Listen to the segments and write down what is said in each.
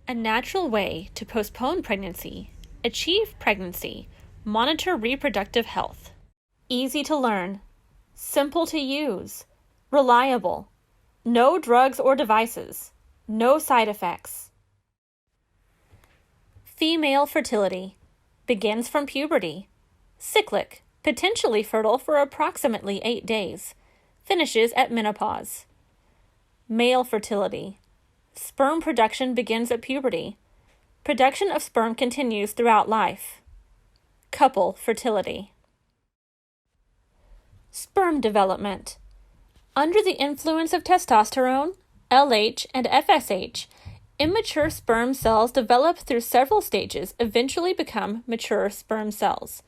A natural way to postpone pregnancy, achieve pregnancy, monitor reproductive health. Easy to learn, simple to use, reliable, no drugs or devices, no side effects. Female fertility begins from puberty, cyclic, potentially fertile for approximately 8 days, finishes at menopause. Male fertility. Sperm production begins at puberty. Production of sperm continues throughout life. Couple fertility. Sperm development. Under the influence of testosterone, LH, and FSH, immature sperm cells develop through several stages, eventually become mature sperm cells.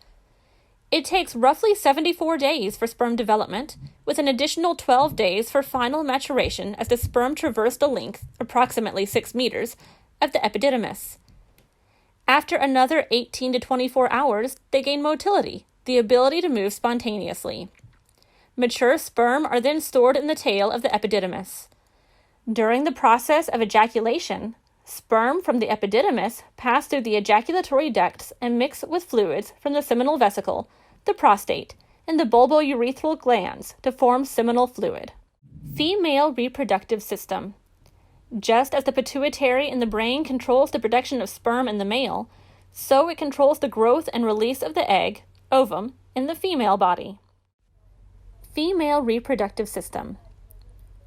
It takes roughly 74 days for sperm development, with an additional 12 days for final maturation as the sperm traverse the length, approximately 6 meters, of the epididymis. After another 18 to 24 hours, they gain motility, the ability to move spontaneously. Mature sperm are then stored in the tail of the epididymis. During the process of ejaculation, sperm from the epididymis pass through the ejaculatory ducts and mix with fluids from the seminal vesicle, the prostate, and the bulbourethral glands to form seminal fluid. Female reproductive system. Just as the pituitary in the brain controls the production of sperm in the male, so it controls the growth and release of the egg, ovum, in the female body. Female reproductive system.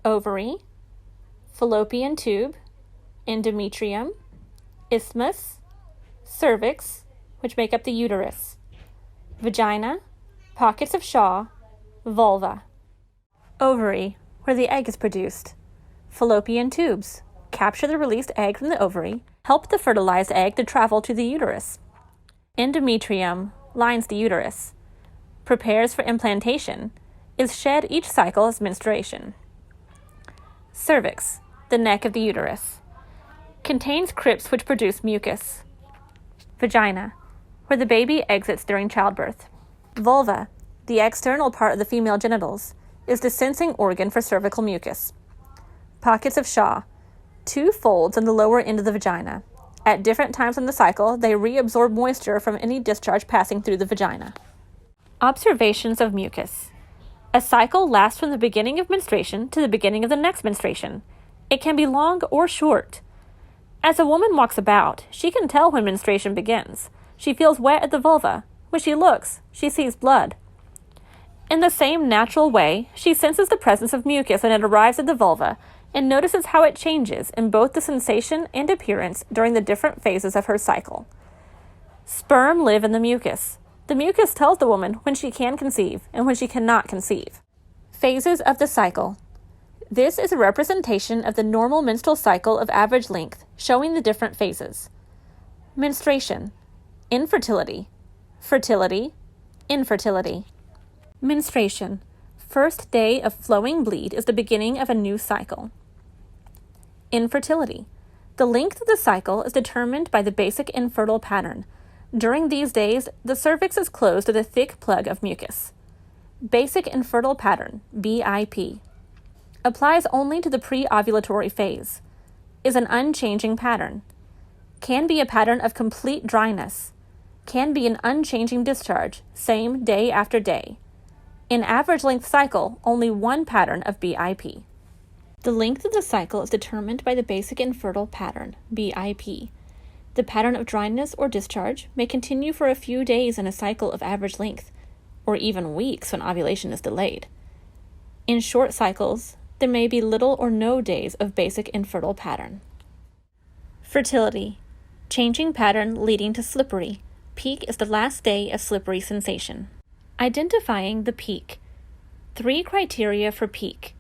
Ovary, fallopian tube, endometrium, isthmus, cervix, which make up the uterus, vagina, pockets of Shaw, vulva. Ovary, where the egg is produced. Fallopian tubes, capture the released egg from the ovary, help the fertilized egg to travel to the uterus. Endometrium, lines the uterus, prepares for implantation, is shed each cycle as menstruation. Cervix, the neck of the uterus, contains crypts which produce mucus. Vagina, where the baby exits during childbirth. Vulva, the external part of the female genitals, is the sensing organ for cervical mucus. Pockets of Shaw, 2 folds on the lower end of the vagina. At different times in the cycle, they reabsorb moisture from any discharge passing through the vagina. Observations of mucus. A cycle lasts from the beginning of menstruation to the beginning of the next menstruation. It can be long or short. As a woman walks about, she can tell when menstruation begins. She feels wet at the vulva. When she looks, she sees blood. In the same natural way, she senses the presence of mucus when it arrives at the vulva and notices how it changes in both the sensation and appearance during the different phases of her cycle. Sperm live in the mucus. The mucus tells the woman when she can conceive and when she cannot conceive. Phases of the cycle. This is a representation of the normal menstrual cycle of average length, showing the different phases. Menstruation, infertility, fertility, infertility. Menstruation, first day of flowing bleed, is the beginning of a new cycle. Infertility, the length of the cycle is determined by the basic infertile pattern. During these days, the cervix is closed with a thick plug of mucus. Basic infertile pattern, BIP, applies only to the pre-ovulatory phase, is an unchanging pattern, can be a pattern of complete dryness, can be an unchanging discharge, same day after day. In average length cycle, only one pattern of BIP. The length of the cycle is determined by the basic infertile pattern, BIP. The pattern of dryness or discharge may continue for a few days in a cycle of average length, or even weeks when ovulation is delayed. In short cycles, there may be little or no days of basic infertile pattern. Fertility, changing pattern leading to slippery. Peak is the last day of slippery sensation. Identifying the peak. 3 criteria for peak.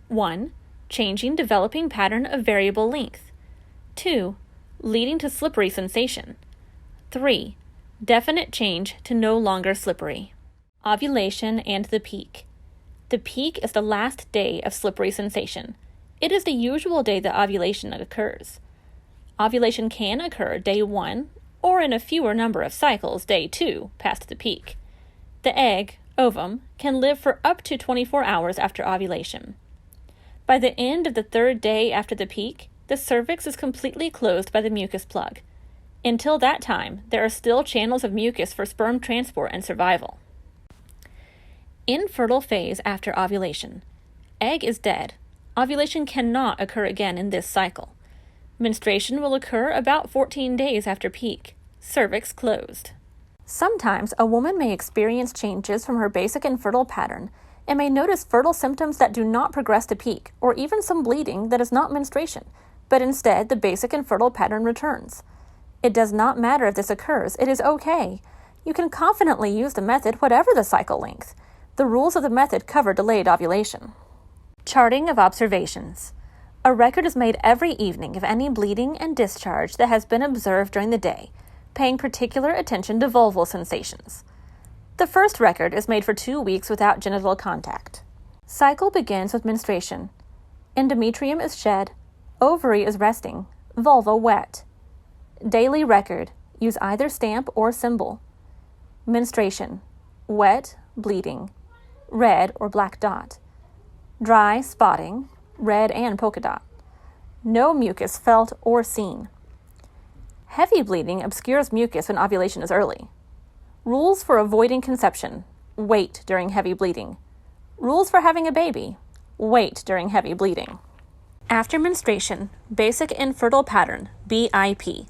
1. Changing developing pattern of variable length. 2. Leading to slippery sensation. 3. Definite change to no longer slippery. Ovulation and the peak. The peak is the last day of slippery sensation. It is the usual day that ovulation occurs. Ovulation can occur day 1, or in a fewer number of cycles, day 2, past the peak. The egg, ovum, can live for up to 24 hours after ovulation. By the end of the 3rd day after the peak, the cervix is completely closed by the mucus plug. Until that time, there are still channels of mucus for sperm transport and survival. Infertile phase after ovulation. Egg is dead. Ovulation cannot occur again in this cycle. Menstruation will occur about 14 days after peak. Cervix closed. Sometimes a woman may experience changes from her basic infertile pattern and may notice fertile symptoms that do not progress to peak, or even some bleeding that is not menstruation, but instead the basic infertile pattern returns. It does not matter if this occurs, it is okay. You can confidently use the method whatever the cycle length. The rules of the method cover delayed ovulation. Charting of observations. A record is made every evening of any bleeding and discharge that has been observed during the day, paying particular attention to vulval sensations. The first record is made for 2 weeks without genital contact. Cycle begins with menstruation. Endometrium is shed, ovary is resting, vulva wet. Daily record. Use either stamp or symbol. Menstruation. Wet, bleeding. Red or black dot. Dry, spotting. Red and polka dot. No mucus felt or seen. Heavy bleeding obscures mucus when ovulation is early. Rules for avoiding conception. Wait during heavy bleeding. Rules for having a baby. Wait during heavy bleeding. After menstruation, basic infertile pattern, BIP.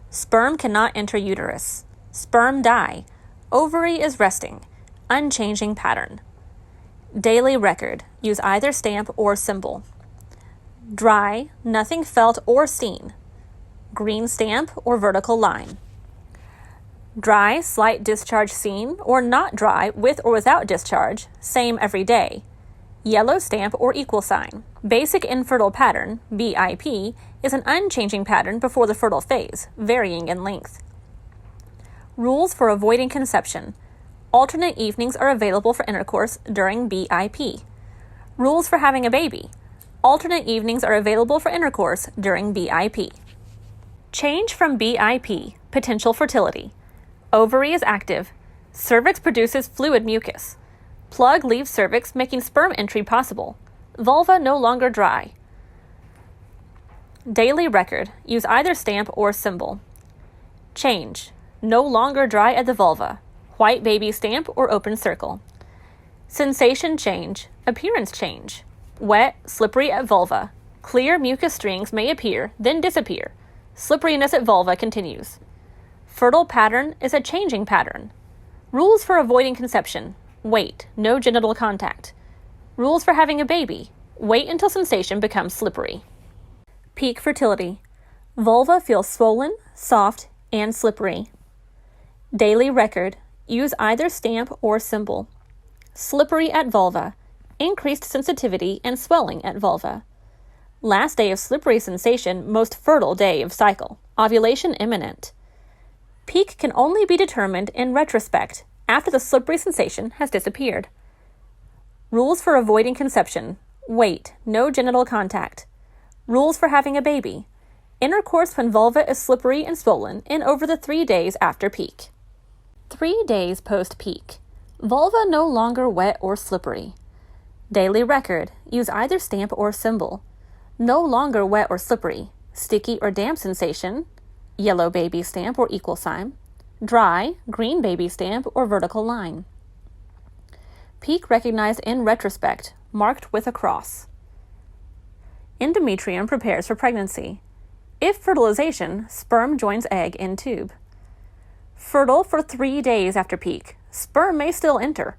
Sperm cannot enter uterus. Sperm die. Ovary is resting. Unchanging pattern. Daily record. Use either stamp or symbol. Dry, nothing felt or seen. Green stamp or vertical line. Dry, slight discharge seen, or not dry, with or without discharge, same every day. Yellow stamp or equal sign. Basic infertile pattern, BIP, is an unchanging pattern before the fertile phase, varying in length. Rules for avoiding conception. Alternate evenings are available for intercourse during BIP. Rules for having a baby. Alternate evenings are available for intercourse during BIP. Change from BIP, potential fertility. Ovary is active. Cervix produces fluid mucus. Plug leaves cervix, making sperm entry possible. Vulva no longer dry. Daily record. Use either stamp or symbol. Change. No longer dry at the vulva. White baby stamp or open circle. Sensation change. Appearance change. Wet, slippery at vulva. Clear mucus strings may appear, then disappear. Slipperiness at vulva continues. Fertile pattern is a changing pattern. Rules for avoiding conception. Wait, no genital contact. Rules for having a baby. Wait until sensation becomes slippery. Peak fertility. Vulva feels swollen, soft, and slippery. Daily record. Use either stamp or symbol. Slippery at vulva. Increased sensitivity and swelling at vulva. Last day of slippery sensation, most fertile day of cycle. Ovulation imminent. Peak can only be determined in retrospect, after the slippery sensation has disappeared. Rules for avoiding conception. Wait, no genital contact. Rules for having a baby. Intercourse when vulva is slippery and swollen and over the 3 days after peak. 3 days post-peak. Vulva no longer wet or slippery. Daily record. Use either stamp or symbol. No longer wet or slippery. Sticky or damp sensation. Yellow baby stamp or equal sign. Dry, green baby stamp or vertical line. Peak recognized in retrospect, marked with a cross. Endometrium prepares for pregnancy. If fertilization, sperm joins egg in tube. Fertile for 3 days after peak. Sperm may still enter.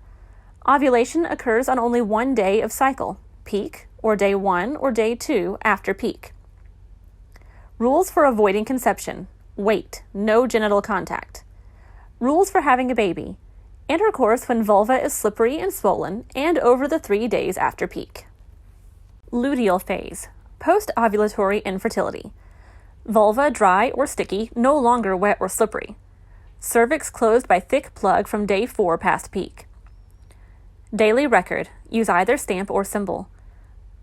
Ovulation occurs on only 1 day of cycle, peak, or day 1 or day 2 after peak. Rules for avoiding conception. Wait, no genital contact. Rules for having a baby. Intercourse when vulva is slippery and swollen and over the 3 days after peak. Luteal phase. Post-ovulatory infertility. Vulva dry or sticky, no longer wet or slippery. Cervix closed by thick plug from day 4 past peak. Daily record. Use either stamp or symbol.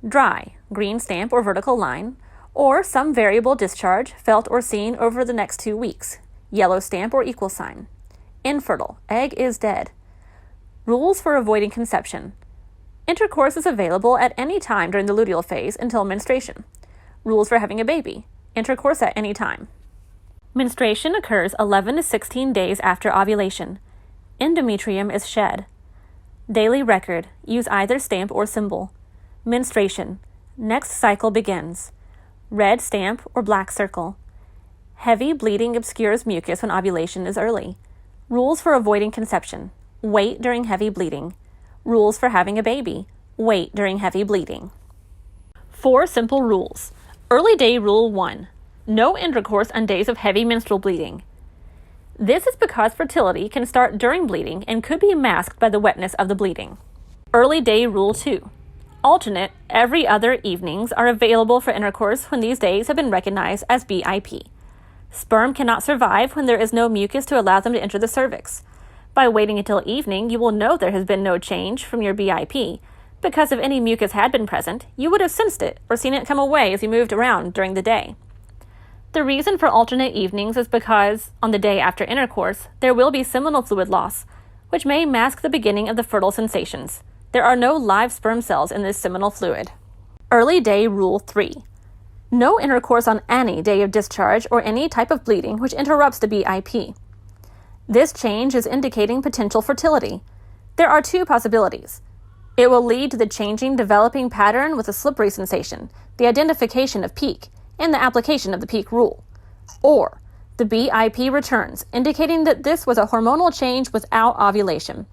Dry, green stamp or vertical line, or some variable discharge felt or seen over the next 2 weeks. Yellow stamp or equal sign. Infertile. Egg is dead. Rules for avoiding conception. Intercourse is available at any time during the luteal phase until menstruation. Rules for having a baby. Intercourse at any time. Menstruation occurs 11 to 16 days after ovulation. Endometrium is shed. Daily record. Use either stamp or symbol. Menstruation. Next cycle begins. Red stamp or black circle. Heavy bleeding obscures mucus when ovulation is early. Rules for avoiding conception. Wait during heavy bleeding. Rules for having a baby. Wait during heavy bleeding. 4 simple rules. Early day rule 1. No intercourse on days of heavy menstrual bleeding. This is because fertility can start during bleeding and could be masked by the wetness of the bleeding. Early day rule 2. Alternate, every other evenings are available for intercourse when these days have been recognized as BIP. Sperm cannot survive when there is no mucus to allow them to enter the cervix. By waiting until evening, you will know there has been no change from your BIP, because if any mucus had been present, you would have sensed it or seen it come away as you moved around during the day. The reason for alternate evenings is because, on the day after intercourse, there will be seminal fluid loss, which may mask the beginning of the fertile sensations. There are no live sperm cells in this seminal fluid. Early day rule 3. No intercourse on any day of discharge or any type of bleeding which interrupts the BIP. This change is indicating potential fertility. There are 2 possibilities. It will lead to the changing developing pattern with a slippery sensation, the identification of peak, and the application of the peak rule. Or, the BIP returns, indicating that this was a hormonal change without ovulation.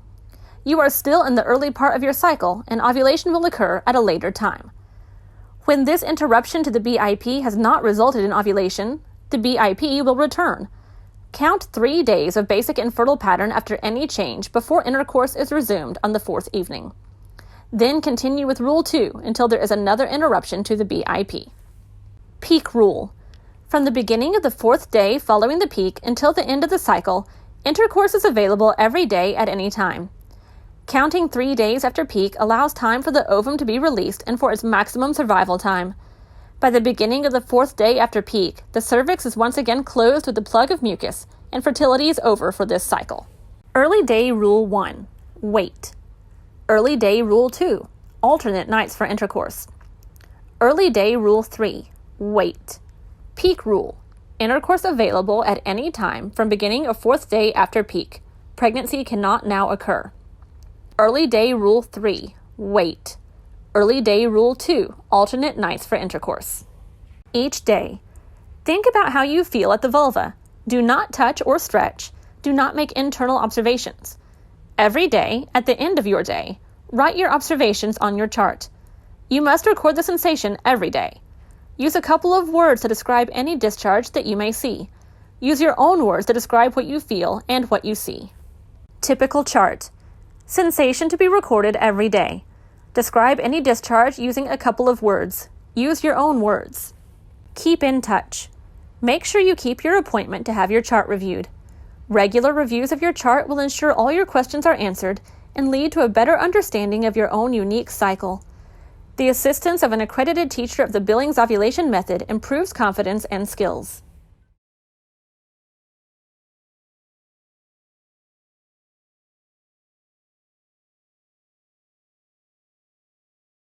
You are still in the early part of your cycle, and ovulation will occur at a later time. When this interruption to the BIP has not resulted in ovulation, the BIP will return. Count 3 days of basic infertile pattern after any change before intercourse is resumed on the 4th evening. Then continue with Rule 2 until there is another interruption to the BIP. Peak rule. From the beginning of the 4th day following the peak until the end of the cycle, intercourse is available every day at any time. Counting 3 days after peak allows time for the ovum to be released and for its maximum survival time. By the beginning of the 4th day after peak, the cervix is once again closed with a plug of mucus, and fertility is over for this cycle. Early day rule 1. Wait. Early day rule 2. Alternate nights for intercourse. Early day rule 3. Wait. Peak rule. Intercourse available at any time from beginning of 4th day after peak. Pregnancy cannot now occur. Early day rule 3. Wait. Early day rule 2. Alternate nights for intercourse. Each day. Think about how you feel at the vulva. Do not touch or stretch. Do not make internal observations. Every day, at the end of your day, write your observations on your chart. You must record the sensation every day. Use a couple of words to describe any discharge that you may see. Use your own words to describe what you feel and what you see. Typical chart. Sensation to be recorded every day. Describe any discharge using a couple of words. Use your own words. Keep in touch. Make sure you keep your appointment to have your chart reviewed. Regular reviews of your chart will ensure all your questions are answered and lead to a better understanding of your own unique cycle. The assistance of an accredited teacher of the Billings ovulation method improves confidence and skills.